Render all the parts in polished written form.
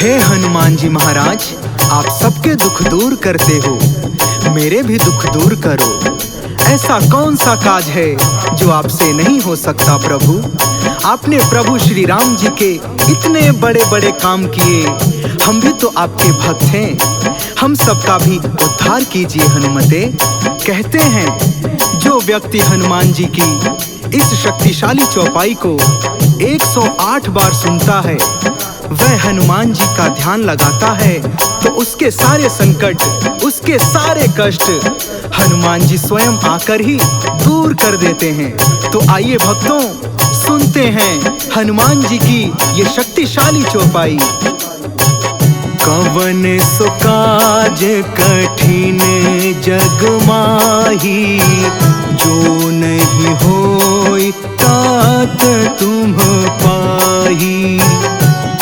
हे हनुमान जी महाराज, आप सबके दुख दूर करते हो, मेरे भी दुख दूर करो। ऐसा कौन सा काज है जो आपसे नहीं हो सकता प्रभु। आपने प्रभु श्री राम जी के इतने बड़े बड़े काम किए, हम भी तो आपके भक्त हैं, हम सबका भी उद्धार कीजिए हनुमते। कहते हैं जो व्यक्ति हनुमान जी की इस शक्तिशाली चौपाई को 108 बार सुनता है, वह हनुमान जी का ध्यान लगाता है, तो उसके सारे संकट, उसके सारे कष्ट हनुमान जी स्वयं आकर ही दूर कर देते हैं। तो आइए भक्तों, सुनते हैं हनुमान जी की ये शक्तिशाली चौपाई। कवन सो काज कठिन जग माही, जो नहीं होई तात तुम पाही।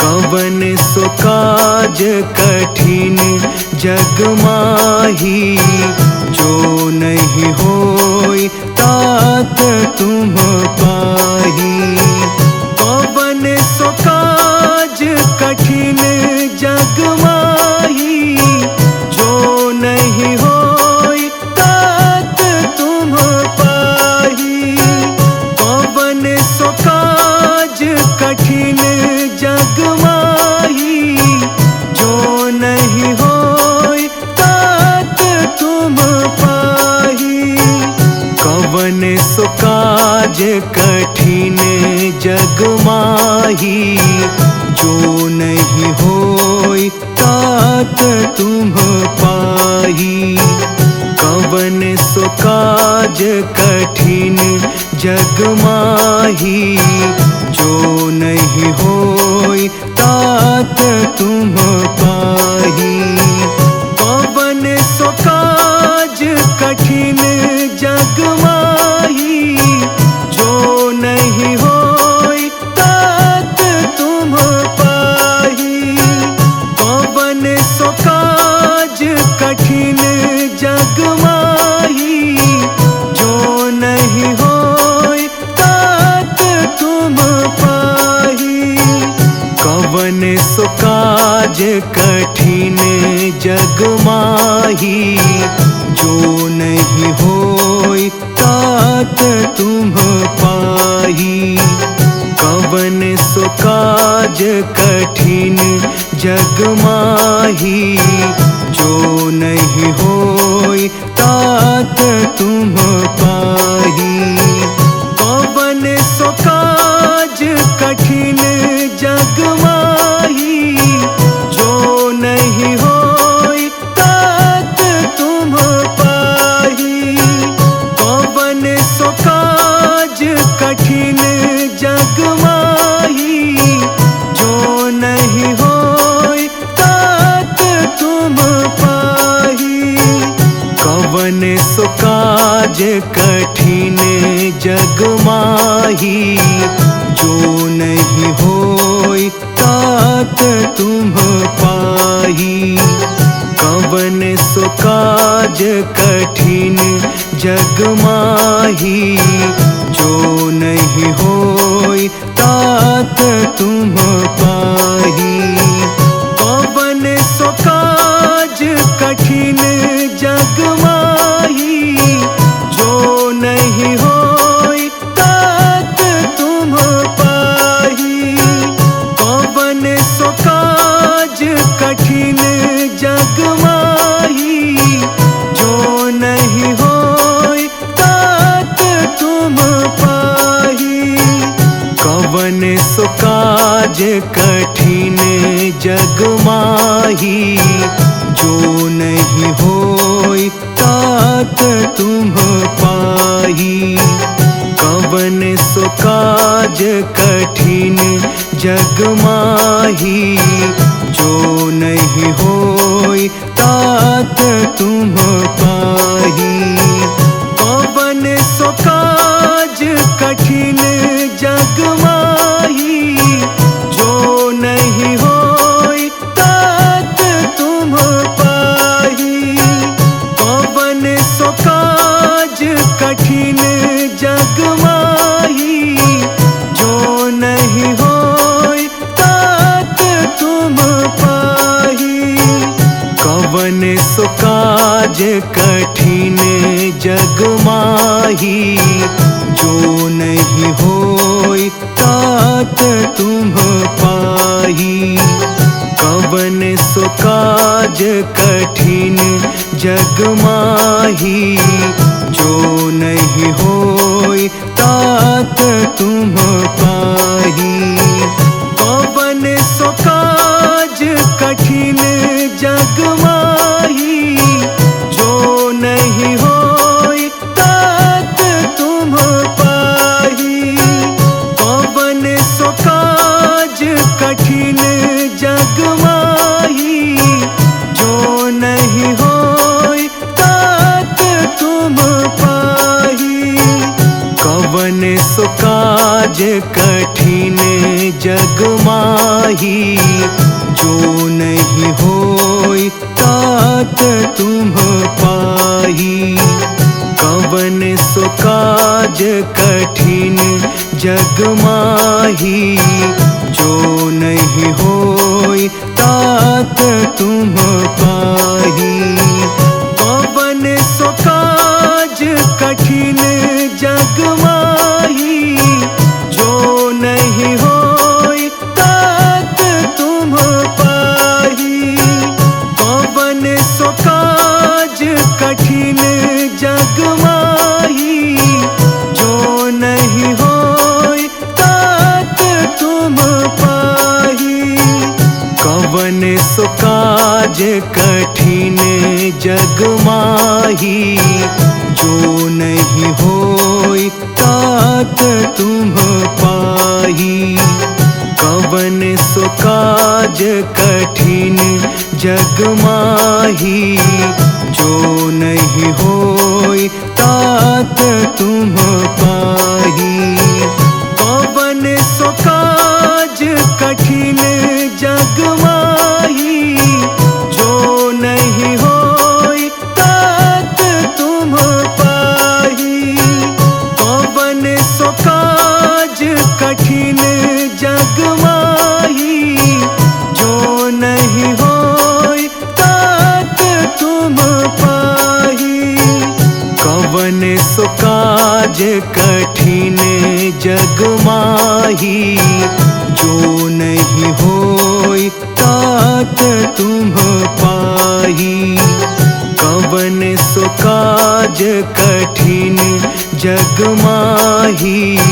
कवन सो काज कठिन जग माही, जो नहीं होई तात तुम पाही। कवन सो काज कठिन जग माही, जो नहीं होई तात तुम पाही। कवन सो काज कठिन जग माही, जो नहीं होई तात तुम पाही। कवन सो काज कठिन जग माही, जो नहीं होई तात तुम पाही। कवन सो काज कठिन जग माही, जो नहीं होई तात तुम पाही। कवन सो काज कठिन जग माही, जो नहीं होई तात तुम पाही। कवन सो काज कठिन जग माही, जो नहीं होई तात तुम पाही। कवन सो काज कठिन जग माही, जो नहीं होई तात तुम पाही। कवन सो काज कठिन जग माही, जो नहीं होई तात तुम पाही। कवन सो काज कठिन जग माही, जो नहीं होई तात तुम पाही। कवन सो काज कठिन जग माही, जो नहीं होई तात तुम पाही। कवन सो काज कठिन जग माही, जो नहीं होई तात तुम पाही। कवन सो काज कठिन जग माही, जो नहीं होई तात तुम पाही। कवन सो काज कठिन जग माही, जो नहीं होई तात तुम पाही। कवन सो काज कठिन जग माही, जो नहीं होई तात तुम पाही। कवन सो काज कठिन जग माही, जो नहीं होई तात तुम पाही। कवन सो काज कठिन जग माही, जो नहीं होई तात तुम पाही। कवन सो काज कठिन जग माही, जो नहीं होई तात तुम पाही। कवन सो काज कठिन जग माही, जो नहीं होई तात तुम पाही। कठिन जग माही, जो नहीं होई तात तुम पाही। कवन सो काज कठिन जग माही, जो नहीं होई तात तुम पाही। कवन सो काज कठिन जग माही, जो नहीं होई तात तुम पाही। कवन सो काज कठिन जग माही, जो नहीं होई तात तुम पाही। कवन सो काज कठिन जग माही, जो नहीं होई तात तुम पाही। कवन सो काज कठिन जग माही, जो नहीं होई तात तुम पाही। कवन सो काज कठिन जग माही, जो नहीं होई तात तुम पाही। कवन सो काज कठिन जग माही, जो नहीं होई तात तुम पाही। कवन सो काज कठिन जग माही, जो नहीं होई तात तुम पाही। कवन सो काज कठिन जग माही, जो नहीं होई तात तुम पाही। कवन सो काज कठिन जग माही, जो नहीं होई तात तुम पाही। कवन सो काज कठिन जग माही, जो नहीं होई तात तुम पाही। कवन सो काज कठिन जग माही, जो नहीं होई तात तुम पाही। कवन सो काज कठिन जग माही,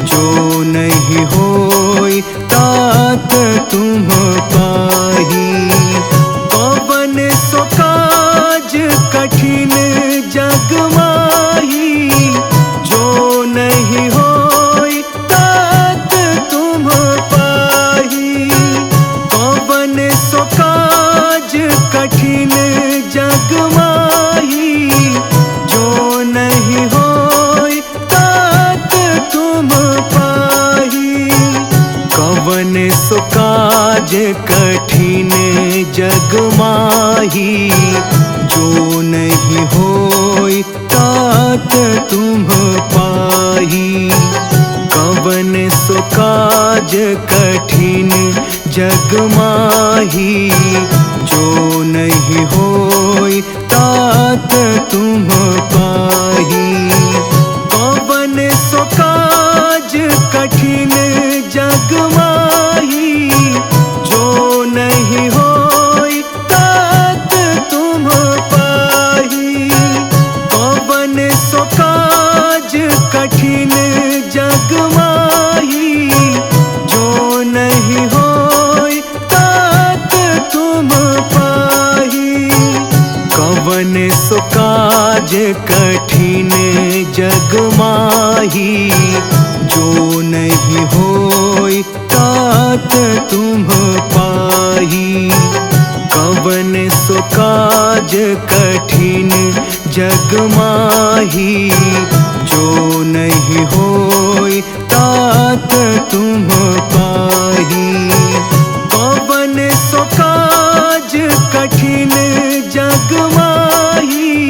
जो नहीं होई तात तुम पाही। कवन सो काज कठिन जग माही, जो नहीं होई तात तुम पाही। कवन सो काज कठिन जग माही, जो नहीं होई तात तुम पाही। कवन सो काज कठिन जग माही, जो नहीं होई तात तुम पाही। कवन सो काज कठिन जग माही, जो नहीं होई तात तुम पाही। कवन सो काज कठिन जग माही, जो नहीं होई तात तुम पाही। कवन सो काज कठिन जग माही, जो नहीं होई तात तुम पाही। कवन सो काज कठिन जग माही, जो नहीं होई तात तुम पाही। कवन सो काज कठिन जग माही, जो नहीं होई तात तुम पाही। कवन सो काज कठिन जग माही,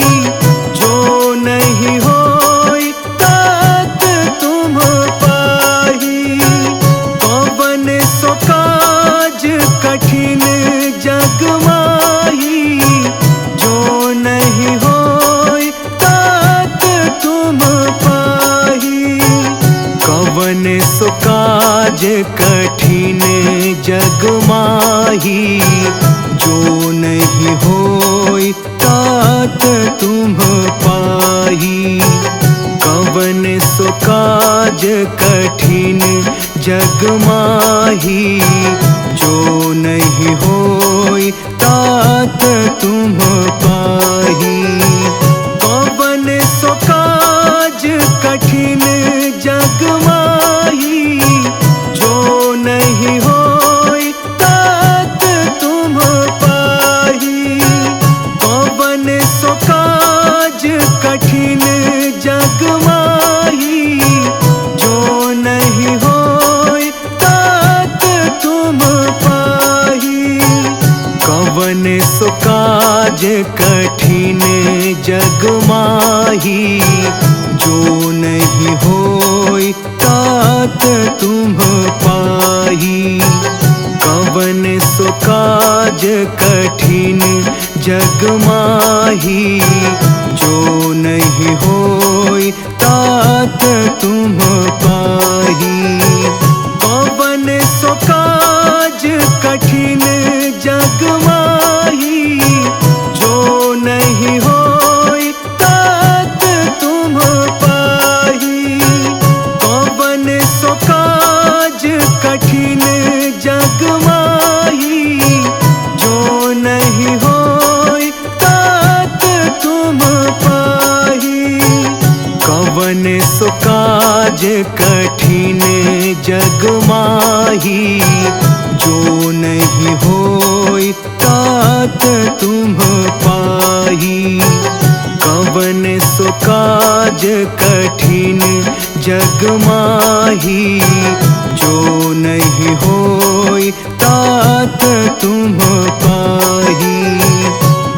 जो नहीं होई तात तुम पाही। कवन सो काज कठिन जग माही, जो नहीं कठिन जग माही, जो नहीं होई तात तुम पाही। कवन सो काज कठिन जग माही, जो नहीं होई तात तुम पाही। कवन सो काज कठिन जग माही, जो नहीं होई तात तुम पाही। कवन सो काज कठिन जग माही, जो नहीं होई तात तुम पाही। कवन सो काज कठिन जग माही, जो नहीं होई तात तुम पाही। कवन सो काज कठिन जग माही, जो नहीं होई तात तुम पाही। कवन सो काज कठिन जग माही, जो नहीं होई तात तुम पाही। कवन सो काज कठिन जग माही, जो नहीं होई तात तुम पाही। कवन सो काज कठिन जग माही, जो नहीं होई तात तुम पाही। कवन सो काज कठिन जग माही, जो नहीं होई तात तुम पाही।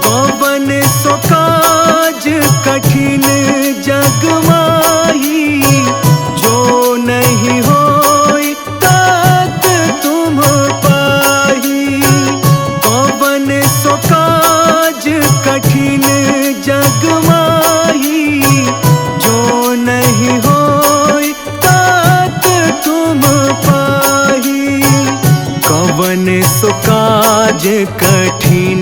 कवन सो काज कठिन जग माही, जो नहीं होई तात तुम पाही। कवन सो काज कठिन जग माही, जो नहीं होई तात तुम पाही। कवन सो काज कठिन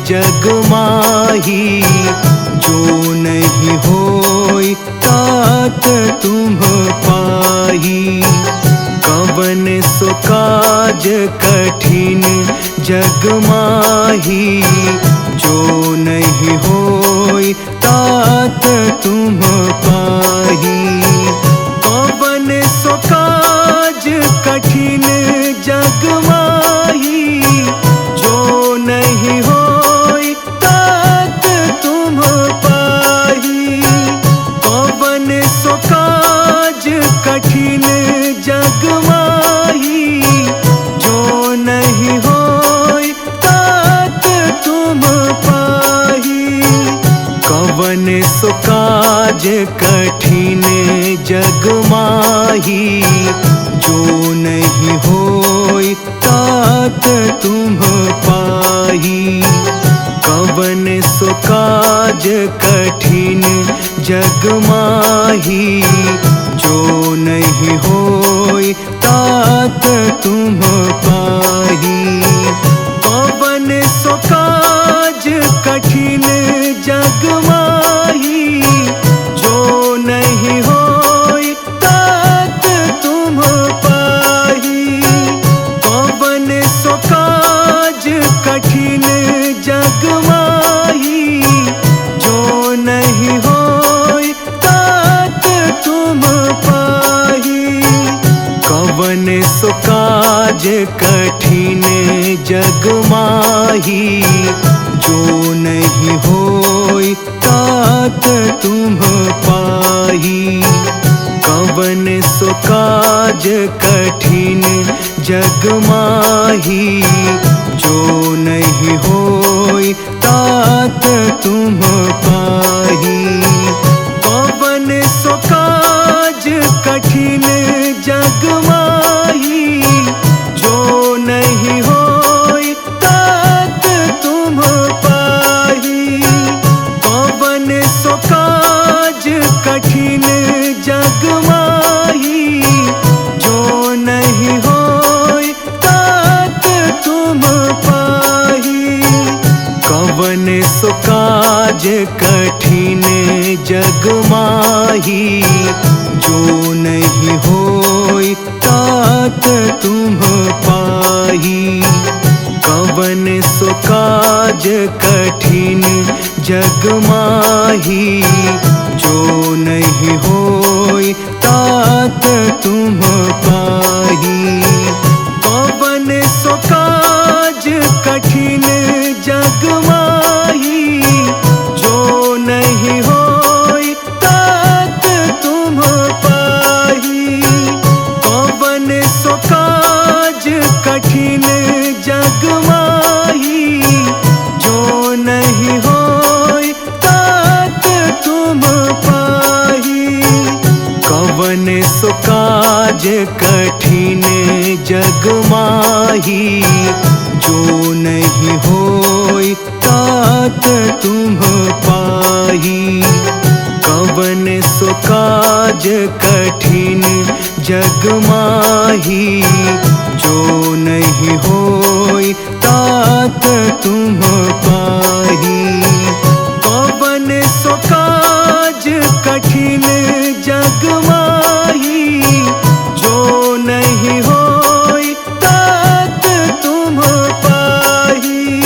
जग माही, जो नहीं होई तात तुम पाही। कवन सो काज कठिन जग माही, जो नहीं होई तात तुम पाही। कवन सो काज कठिन जग माही, जो नहीं होई तात तुम पाही। कवन सो काज कठिन जग माही, जो नहीं होई तात तुम पाही। कवन सो काज कठिन जग माही, जो नहीं होई तात तुम पाही। कवन सो काज कठिन जग माही, जो नहीं होई तात तुम पाही। कवन सो काज कठिन जग माही, जो नहीं होई तात तुम पाही। कवन सो काज कठिन जग माही, जो नहीं होई तात तुम पाही। कवन सो काज कठिन जग माही, जो नहीं होई तात तुम पाही। कवन सो काज कठिन जग माही, जो नहीं होई तात तुम पाही। कवन सो काज कठिन जग माही, जो नहीं होई तात तुम पाही। कवन सो काज कठिन जग माही, जो नहीं हो कठिन जग माही, जो नहीं होई तात तुम पाही। कवन सो काज कठिन जग माही, जो नहीं होई तात तुम पाही। कवन सो काज कठिन जग माही, जो नहीं होई तात तुम पाही। कवन सो काज कठिन जग माही, जो नहीं होई तात तुम पाही। कवन सो काज कठिन जग माही, जो नहीं होई तात तुम पाही। कवन सो काज कठिन जग माही, जो नहीं होई तात तुम पाही। कवन सो काज कठिन जग माही, जो नहीं होई तात तुम पाही।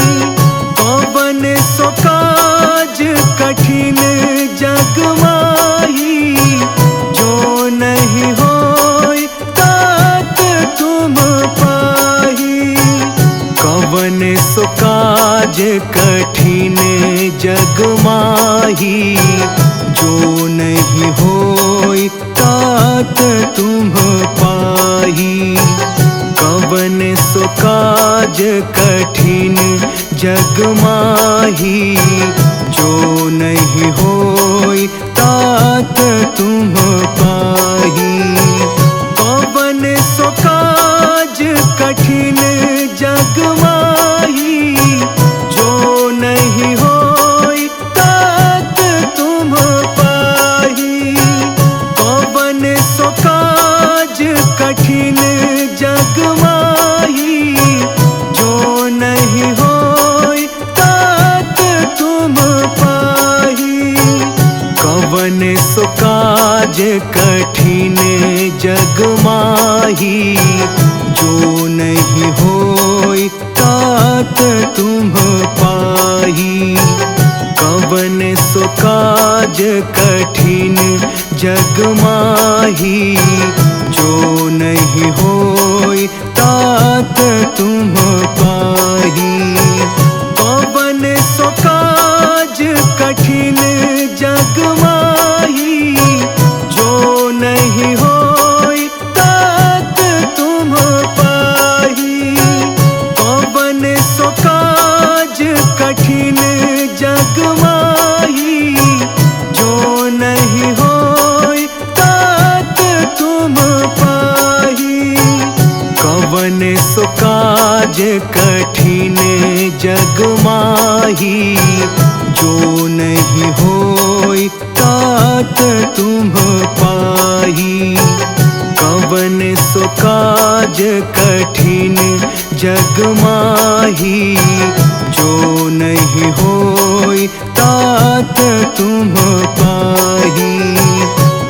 कवन सो काज कठिन जग माही, जो नहीं होई तात तुम पाही। कवन सो काज कठिन जग माही, जो नहीं होई तात तुम पाही। कवन सो काज कठिन जग माही, जो नहीं होई तात तुम पाही। कवन सो काज कठिन जग माही, जो नहीं होई तात तुम पाही। कवन सो काज कठिन जग माही, जो नहीं होई तात तुम पाही। कवन सो काज कठिन जग माही, जो नहीं होई तात तुम पाही। कवन सो काज कठिन जग माही, जो नहीं होई तात तुम पाही। कवन सो काज कठिन जग माही, जो नहीं होई तात तुम पाही। कवन सो काज कठिन जग माही, जो नहीं होई तात तुम पाही। कवन सो काज कठिन जग माही, जो नहीं होई तात तुम पाही। कवन सो काज कठिन जग माही, जो नहीं होई तात तुम पाही।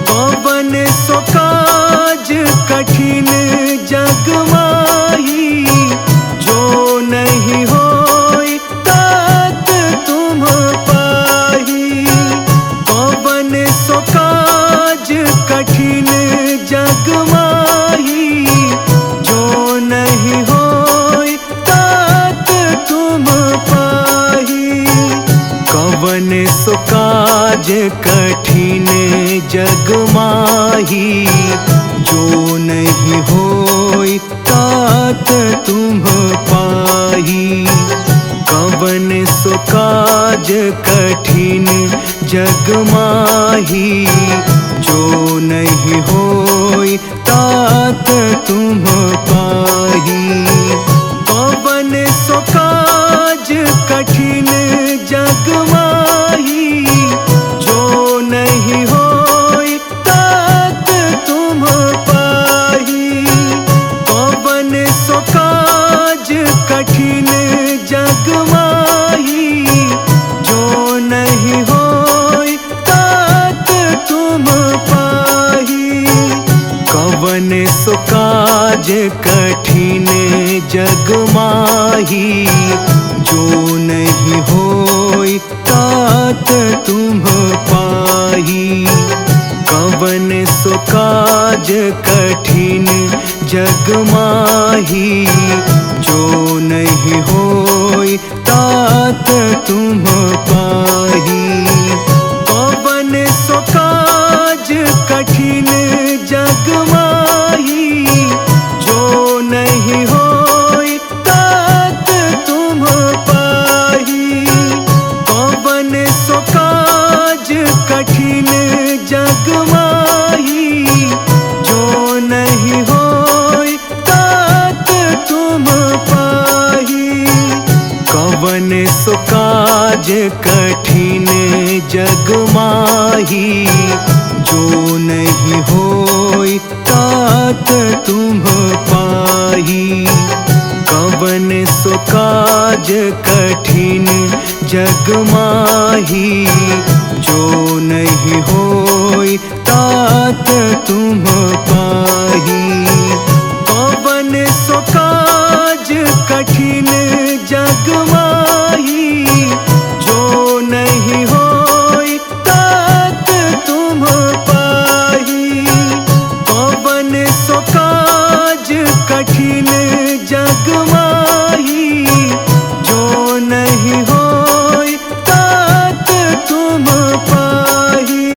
कवन सो काज कठिन जग माही, जो नहीं होई तात तुम पाही। कवन सो काज कठिन जग माही, जो नहीं होई तात तुम पाही। कवन सो काज कठिन जग माही, जो नहीं होई तात तुम पाही। कवन सो काज कठिन जग माही, जो नहीं होई तात तुम पाही। कवन सो काज कठिन जग माही, जो नहीं होई तात तुम पाही। कवन सो काज कठिन जग माही, जो नहीं जग माही, जो नहीं होई तात तुम पाही। कवन सो काज कठिन जग माही, जो नहीं होई तात तुम पाही। कवन सो काज कठिन जग माही, जो नहीं होई तात तुम पाही। कवन सो काज कठिन जग माही, जो नहीं होई तात तुम पाही। कवन सो काज कठिन जग माही, जो नहीं होई तात तुम पाही। कवन सो काज कठिन जग माही, जो नहीं होई तात तुम पाही।